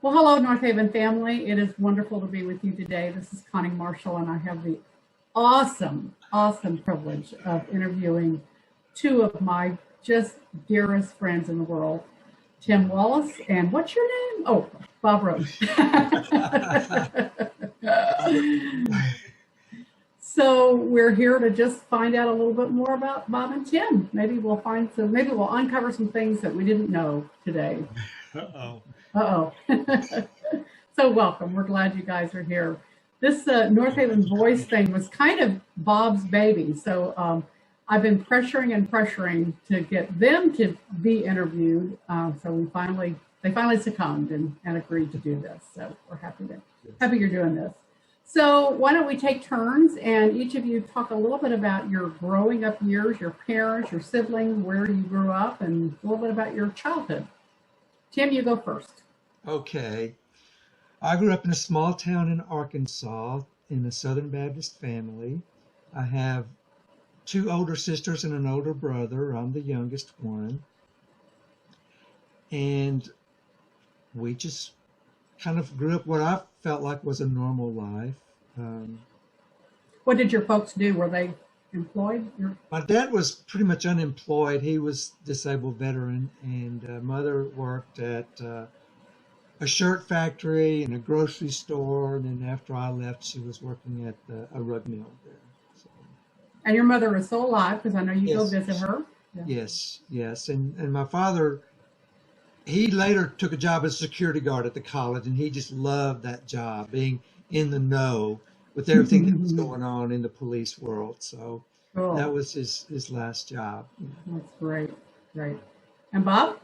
Well, hello, Northaven family. It is wonderful to be with you today. This is Connie Marshall, and I have the awesome privilege of interviewing two of my just dearest friends in the world, Tim Wallace, and what's your name? Oh, Bob Roton. So we're here to just find out a little bit more about Bob and Tim. Maybe we'll uncover some things that we didn't know today. Uh-oh. So welcome. We're glad you guys are here. This Northaven voice thing was kind of Bob's baby. So I've been pressuring to get them to be interviewed. So they finally succumbed and agreed to do this. So we're happy you're doing this. So why don't we take turns and each of you talk a little bit about your growing up years, your parents, your siblings, where you grew up, and a little bit about your childhood. Tim, you go first. Okay. I grew up in a small town in Arkansas in a Southern Baptist family. I have two older sisters and an older brother. I'm the youngest one. And we just kind of grew up what I felt like was a normal life. What did your folks do? Were they employed? My dad was pretty much unemployed. He was disabled veteran, and mother worked at a shirt factory and a grocery store. And then after I left, she was working at a rug mill there. So. And your mother is still alive because I know you go visit her. Yeah. Yes. And my father, he later took a job as a security guard at the college, and he just loved that job, being in the know with everything that was going on in the police world. So cool. That was his last job. That's great. And Bob?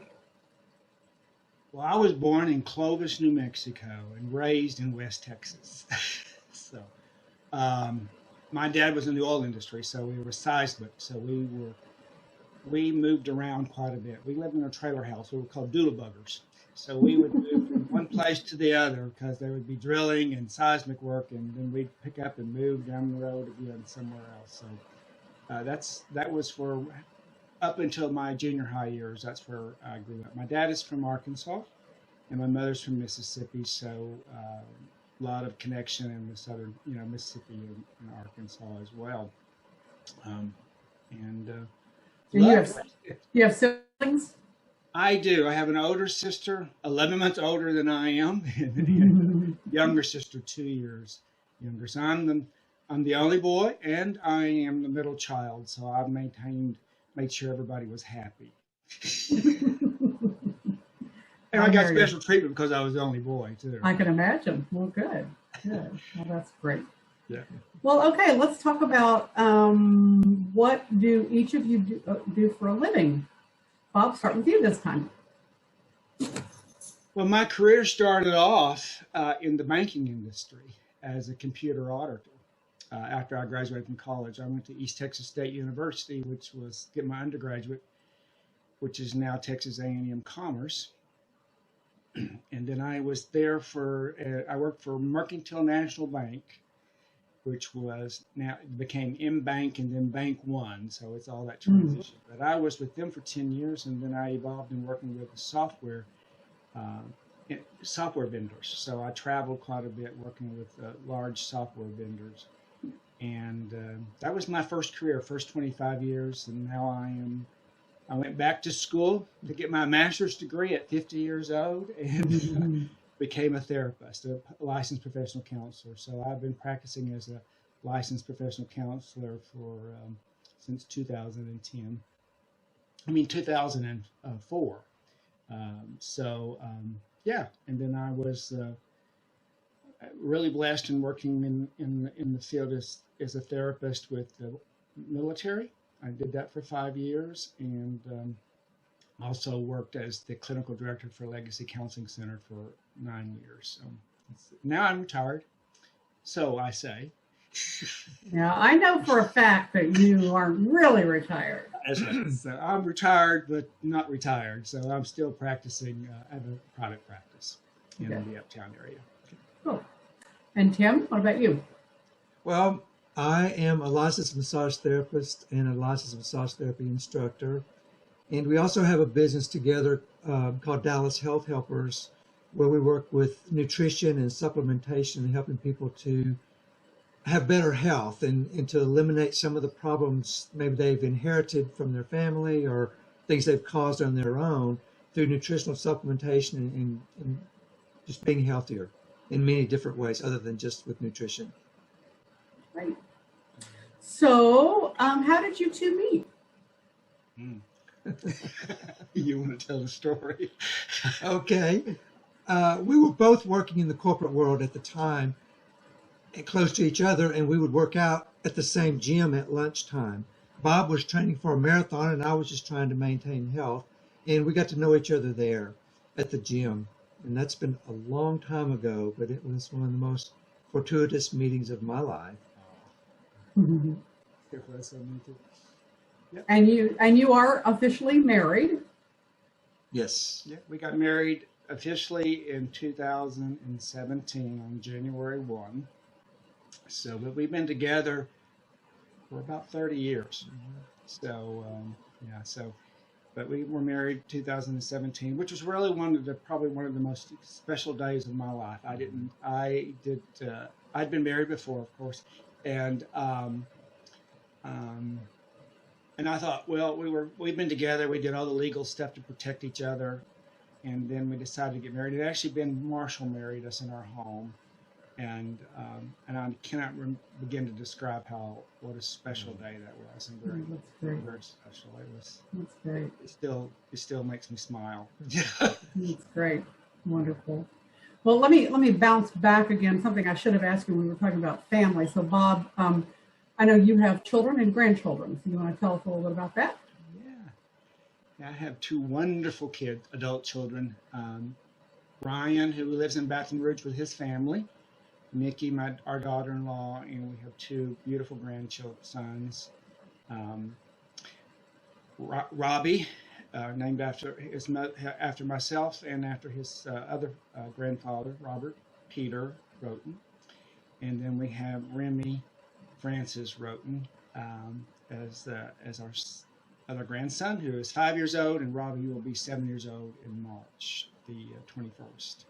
Well, I was born in Clovis, New Mexico, and raised in West Texas. So my dad was in the oil industry, so we were seismic. So we moved around quite a bit. We lived in a trailer house. We were called doodle buggers. So we would move from one place to the other because there would be drilling and seismic work, and then we'd pick up and move down the road again somewhere else. So that was for up until my junior high years. That's where I grew up. My dad is from Arkansas, and my mother's from Mississippi. So a lot of connection in the southern, Mississippi and Arkansas as well. You have siblings? I do. I have an older sister, 11 months older than I am, and a younger sister, 2 years younger. So I'm the only boy, and I am the middle child. So I've made sure everybody was happy. And I got special treatment because I was the only boy too. I can imagine. Well, good. Well, that's great. Yeah. Well, okay. Let's talk about what do each of you do for a living. Bob, start with you this time. Well, my career started off in the banking industry as a computer auditor. After I graduated from college, I went to East Texas State University, which was get my undergraduate, which is now Texas A&M Commerce. And then I was there I worked for Mercantile National Bank, which became M-Bank and then Bank One. So it's all that transition. But I was with them for 10 years, and then I evolved in working with the software vendors. So I traveled quite a bit working with large software vendors. And that was my first career, first 25 years. And now I went back to school to get my master's degree at 50 years old and became a therapist, a licensed professional counselor. So I've been practicing as a licensed professional counselor since 2010. 2004. And then I was really blessed in working in the field as a therapist with the military. I did that for 5 years, and also worked as the clinical director for Legacy Counseling Center for 9 years. So now I'm retired, so I say. Now, I know for a fact that you aren't really retired. That's right. So I'm retired, but not retired. So I'm still practicing. I have a private practice in the Uptown area. Cool. And Tim, what about you? Well, I am a licensed massage therapist and a licensed massage therapy instructor. And we also have a business together called Dallas Health Helpers, where we work with nutrition and supplementation and helping people to have better health and to eliminate some of the problems maybe they've inherited from their family or things they've caused on their own through nutritional supplementation and just being healthier in many different ways other than just with nutrition. Great. So, how did you two meet? You want to tell the story? Okay. We were both working in the corporate world at the time and close to each other, and we would work out at the same gym at lunchtime. Bob was training for a marathon, and I was just trying to maintain health, and we got to know each other there at the gym. And that's been a long time ago, but it was one of the most fortuitous meetings of my life. Yep. And you are officially married. Yes. Yeah, we got married officially in 2017 on January 1. So, but we've been together for about 30 years. So, but we were married 2017, which was really probably one of the most special days of my life. I'd been married before, of course, and I thought, well, we'd been together. We did all the legal stuff to protect each other, and then we decided to get married. It actually been Marshall married us in our home, and I cannot begin to describe what a special day that was, and very special. That's great. It still makes me smile. That's great, wonderful. Well, let me bounce back again. Something I should have asked you when we were talking about family. So, Bob, I know you have children and grandchildren. So you want to tell us a little bit about that? Yeah, I have two wonderful adult children. Ryan, who lives in Baton Rouge with his family. Nikki, our daughter-in-law, and we have two beautiful sons. Robbie, named after myself and after his other grandfather, Robert Peter Roton. And then we have Remy Francis Roton as our other grandson, who is 5 years old, and Robbie will be 7 years old in March, the 21st.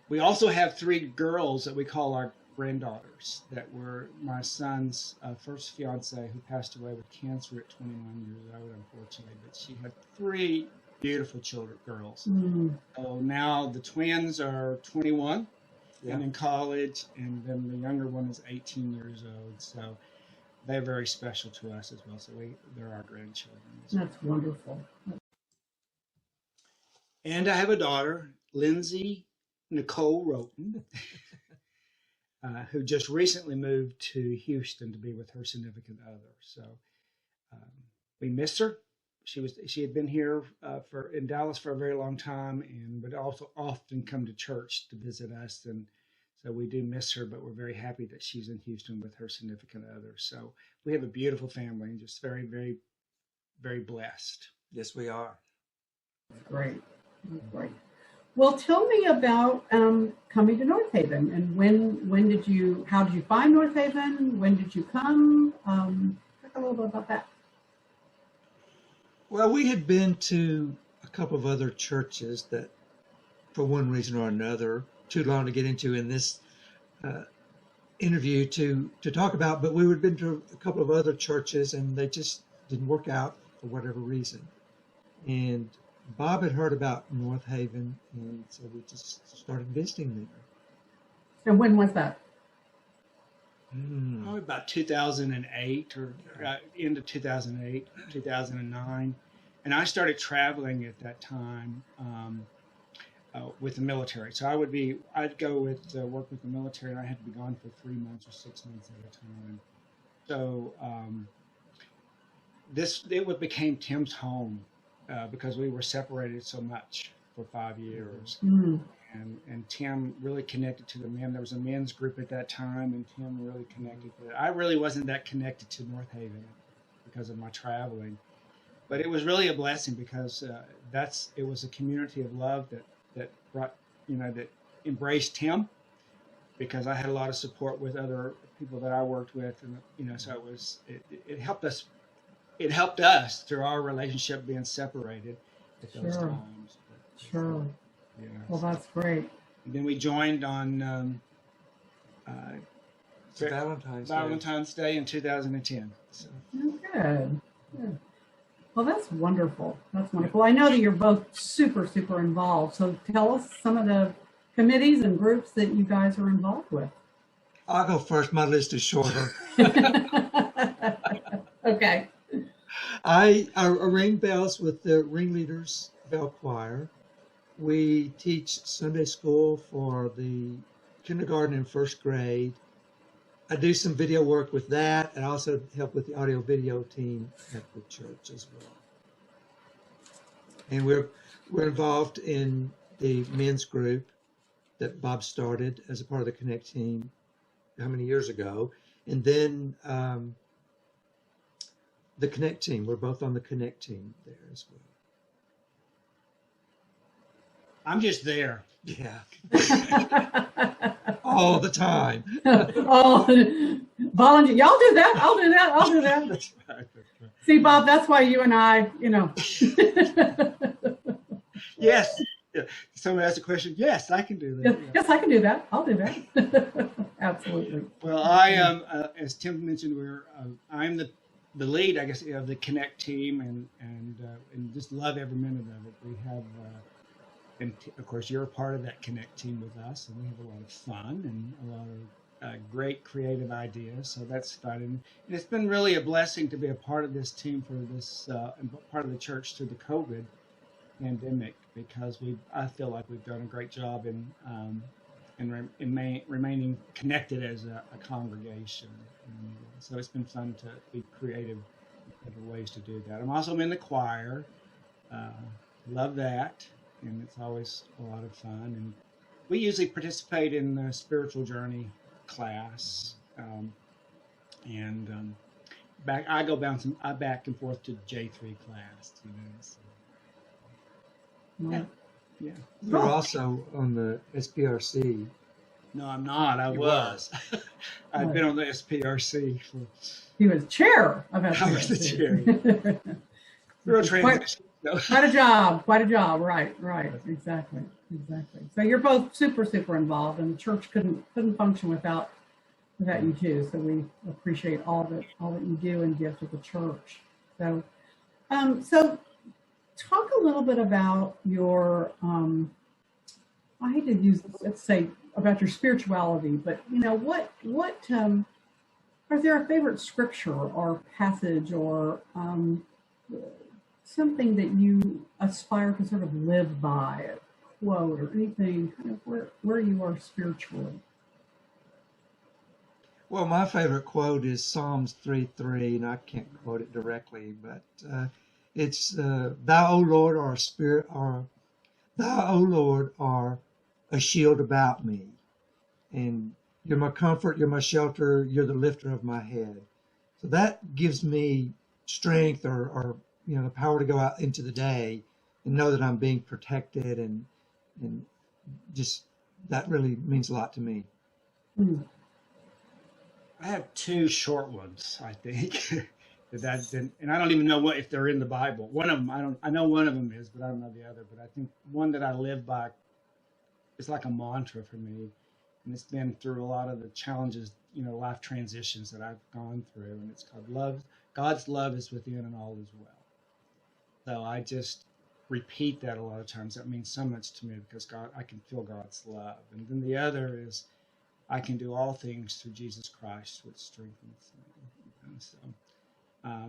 We also have three girls that we call our granddaughters that were my son's first fiance, who passed away with cancer at 21 years old, unfortunately. But she had three beautiful girls. So now the twins are 21 and in college, and then the younger one is 18 years old. So they're very special to us as well. So they're our grandchildren. That's wonderful. And I have a daughter, Lindsay Nicole Roton, who just recently moved to Houston to be with her significant other. So we miss her. She had been here in Dallas for a very long time, and would also often come to church to visit us. And so we do miss her, but we're very happy that she's in Houston with her significant other. So we have a beautiful family, and just very, very, very blessed. Yes, we are. Great. Great. Well, tell me about coming to Northaven, and how did you find Northaven? When did you come? Talk a little bit about that. Well, we had been to a couple of other churches that, for one reason or another, too long to get into in this interview to talk about, but we had been to a couple of other churches, and they just didn't work out for whatever reason. And Bob had heard about Northaven, and so we just started visiting there. And when was that? Probably about 2008 or into 2008, 2009. And I started traveling at that time with the military. So I'd go work with the military, and I had to be gone for 3 months or 6 months at a time. So it became Tim's home. Because we were separated so much for 5 years. And Tim really connected to the men. There was a men's group at that time, and Tim really connected to it. I really wasn't that connected to Northaven because of my traveling. But it was really a blessing because it was a community of love that brought, that embraced Tim, because I had a lot of support with other people that I worked with, and so it helped us. It helped us through our relationship being separated at those times. Sure. Yeah. Well, that's great. And then we joined on Valentine's Day. Day in 2010. So. Good. Good. Well, that's wonderful. That's wonderful. I know that you're both super, super involved. So tell us some of the committees and groups that you guys are involved with. I'll go first. My list is shorter. Okay. I ring bells with the Ringleaders Bell Choir. We teach Sunday school for the kindergarten and first grade. I do some video work with that, and also help with the audio video team at the church as well. And we're involved in the men's group that Bob started as a part of the Connect team how many years ago, and then the Connect team. We're both on the Connect team there as well. I'm just there. Yeah. All the time. Oh, volunteer. Y'all do that. I'll do that. I'll do that. That's right. See, Bob, that's why you and I, Yes. Yeah. Someone asked a question. Yes, I can do that. Yes, I can do that. I'll do that. Absolutely. Well, I am, as Tim mentioned, I'm the lead, I guess, of the Connect team, and just love every minute of it. We have, and of course, you're a part of that Connect team with us, and we have a lot of fun and a lot of great creative ideas. So that's fun, and it's been really a blessing to be a part of this team for this part of the church through the COVID pandemic, because I feel like we've done a great job in remaining connected as a congregation. And so it's been fun to be creative in ways to do that. I'm also in the choir. Love that, and it's always a lot of fun. And we usually participate in the spiritual journey class, I go back and forth to J3 class. So. Yeah. You're also on the SPRC. No, I'm not. I was. I've been on the SPRC for. He was chair of SPRC. I was the chair. Real transition. Quite a job. Quite a job. Right. Exactly. So you're both super, super involved, and the church couldn't function without you two. So we appreciate all that you do and give to the church. So, talk a little bit about your, I hate to use, let's say, about your spirituality, but what is there a favorite scripture or passage or something that you aspire to sort of live by, a quote or anything, kind of where you are spiritually? Well, my favorite quote is Psalms 3:3, and I can't quote it directly, but it's "Thou, O Lord, Thou, O Lord, are a shield about me, and you're my comfort, you're my shelter, you're the lifter of my head." So that gives me strength, or the power to go out into the day and know that I'm being protected, and just that really means a lot to me. Mm. I have two short ones, I think. And I don't even know if they're in the Bible. One of them, I know one of them is, but I don't know the other. But I think one that I live by is like a mantra for me, and it's been through a lot of the challenges, life transitions that I've gone through, and it's called love. God's love is within, and all is well. So I just repeat that a lot of times. That means so much to me, because I can feel God's love. And then the other is, I can do all things through Jesus Christ, which strengthens me. And so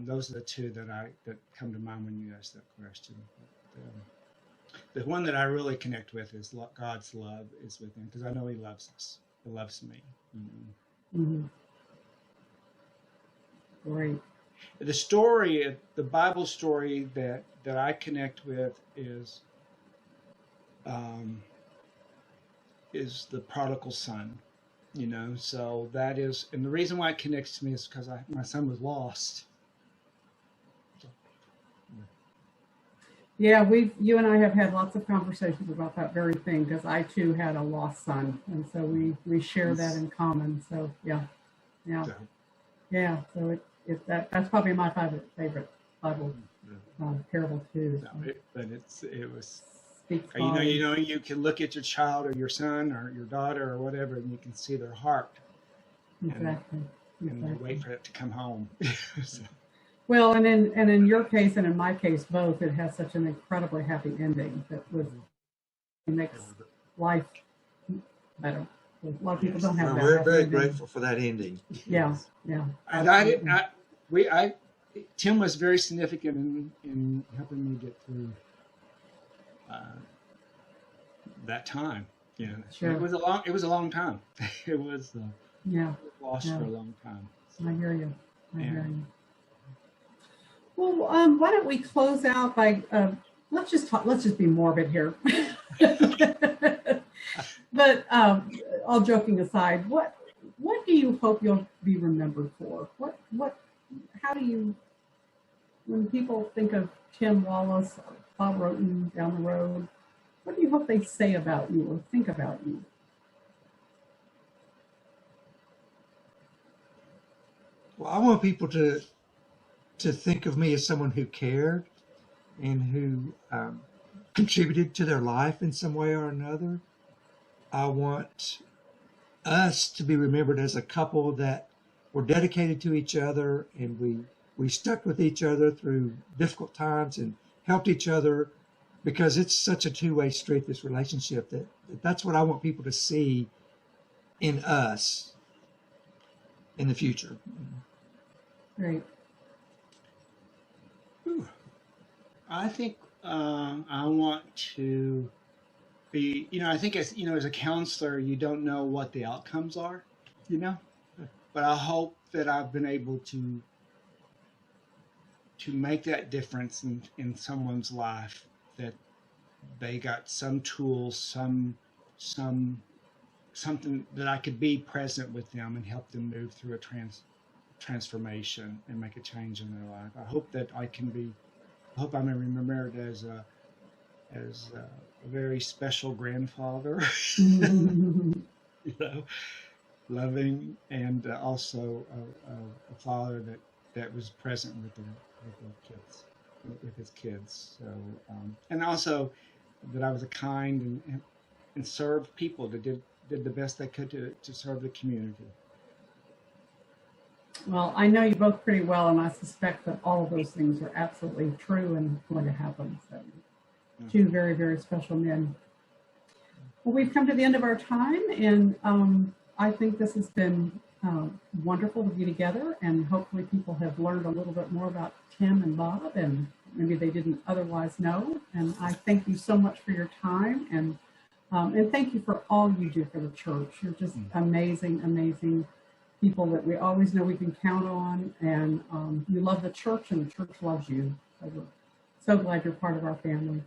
those are the two that come to mind when you ask that question. But, the one that I really connect with is God's love is within, because I know He loves us. He loves me. Mm-hmm. Great. The Bible story that I connect with is the prodigal son. So that is, and the reason why it connects to me is because my son was lost. Yeah, you and I have had lots of conversations about that very thing, because I too had a lost son, and so we share that in common. So yeah. So that's probably my favorite Bible parable too. No, but it was Speaks You know, volumes. you can look at your child or your son or your daughter or whatever, and you can see their heart, Exactly. and they wait for it to come home. So, Well, and in your case and in my case, both, it has such an incredibly happy ending that makes life better. A lot of people yes. don't have Well, that we're happy very ending. grateful for that ending. Yeah, yeah. And Tim was very significant in helping me get through that time. Yeah, Sure. it was a long time. It was Yeah, lost yeah. for a long time. I hear you. I Yeah. hear you. Well, why don't we close out by let's just be morbid here. But all joking aside, what do you hope you'll be remembered for? How do you, when people think of Tim Wallace or Bob Roton down the road, what do you hope they say about you or think about you? Well, I want people to think of me as someone who cared and who contributed to their life in some way or another. I want us to be remembered as a couple that were dedicated to each other, and we stuck with each other through difficult times and helped each other, because it's such a two-way street, this relationship, that's what I want people to see in us in the future. Great. I think I want to be, I think as a counselor, you don't know what the outcomes are, but I hope that I've been able to make that difference in someone's life, that they got some tools, something that I could be present with them and help them move through a transformation and make a change in their life. I hope that I hope I'm remembered as a very special grandfather, loving, and also a father that was present with his kids. So, and also that I was a kind and served people, that did the best they could to serve the community. Well, I know you both pretty well, and I suspect that all of those things are absolutely true and going to happen. So, two very, very special men. Well, we've come to the end of our time, and I think this has been wonderful to be together, and hopefully people have learned a little bit more about Tim and Bob, and maybe they didn't otherwise know. And I thank you so much for your time, and thank you for all you do for the church. You're just amazing, amazing people that we always know we can count on, and you love the church, and the church loves you. So we're so glad you're part of our family.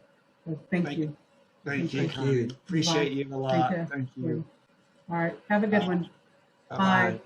So thank you. Thank you. Thank you. Appreciate you a lot. Thank you. Thank you. All right. Have a good one. Bye-bye. Bye.